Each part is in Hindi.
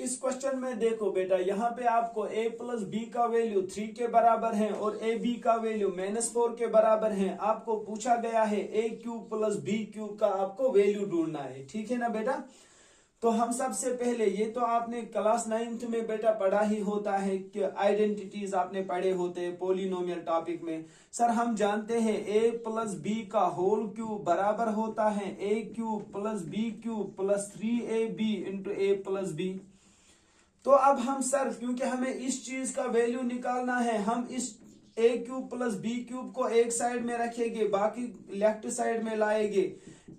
इस क्वेश्चन में देखो बेटा, यहाँ पे आपको a प्लस बी का वैल्यू 3 के बराबर है और ए बी का वैल्यू -4 के बराबर है। आपको पूछा गया है a cube plus B cube का आपको वैल्यू ढूंढना है, ठीक है ना बेटा। तो हम सबसे पहले, ये तो आपने क्लास 9th में बेटा पढ़ा ही होता है कि आइडेंटिटीज आपने पढ़े होते हैं पोलिनोमियल टॉपिक में। सर हम जानते हैं a प्लस बी का होल क्यूब बराबर होता है a cube plus B cube plus 3ab into a plus B. तो अब हम सर, क्योंकि हमें इस चीज का वैल्यू निकालना है, हम इस a cube plus B cube को एक साइड में रखेंगे, बाकी लेफ्ट साइड में लाएंगे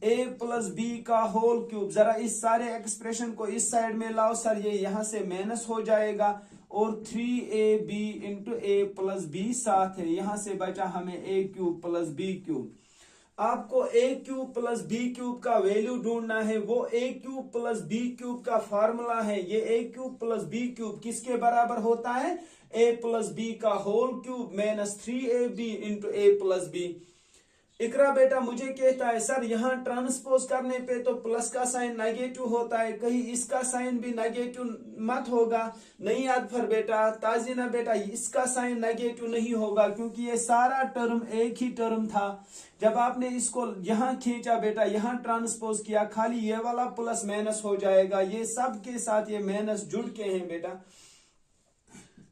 a प्लस बी का होल क्यूब। जरा इस सारे एक्सप्रेशन को इस साइड में लाओ सर, ये यहां से माइनस हो जाएगा और 3ab into a plus B साथ है, यहां से बचा हमें a cube plus B cube. आपको a cube plus B cube का वैल्यू ढूंढना है, वो a cube plus B cube का फार्मूला है। ये a cube plus B cube किसके बराबर होता है? a प्लस बी का whole cube minus 3ab into a plus B. Iqra बेटा मुझे कहता है सर यहाँ ट्रांसपोज करने पे तो प्लस का साइन नेगेटिव होता है, कहीं इसका साइन भी नेगेटिव मत होगा? नहीं अदफर बेटा, ताजीना बेटा, इसका साइन नेगेटिव नहीं होगा क्योंकि ये सारा टर्म एक ही टर्म था। जब आपने इसको यहाँ खींचा बेटा, यहाँ ट्रांसपोज किया, खाली ये वाला प्लस माइनस हो जाएगा, ये सब के साथ ये माइनस जुड़ के हैं बेटा।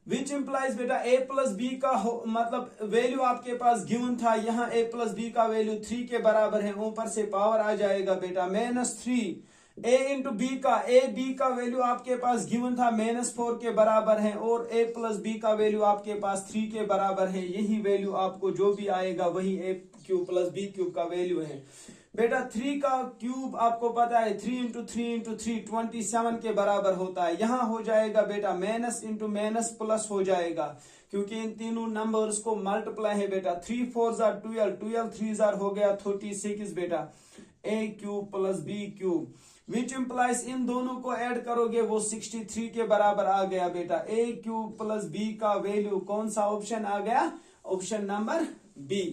विच इम्प्लाइज बेटा a प्लस बी का मतलब वैल्यू आपके पास गिवन था, यहाँ a प्लस बी का वैल्यू 3 के बराबर है, ऊपर से पावर आ जाएगा बेटा -3। a इंटू बी का, a बी का वैल्यू आपके पास गिवन था -4 के बराबर है और a प्लस बी का वैल्यू आपके पास 3 के बराबर है। यही वैल्यू आपको जो भी आएगा वही a cube plus B cube का वैल्यू है बेटा। 3 का क्यूब आपको पता है 3 इंटू 3 इंटू 3 27 के बराबर होता है। यहाँ हो जाएगा बेटा माइनस इंटू माइनस प्लस हो जाएगा, क्योंकि इन तीनों नंबर्स को मल्टीप्लाई है बेटा। 3 4 जार 12, 12 3 जार हो गया 36 बेटा, a cube plus B cube. Which implies इन दोनों को ऐड करोगे वो 63 के बराबर आ गया बेटा। a क्यूब प्लस बी का वैल्यू कौन सा ऑप्शन आ गया? Option number B.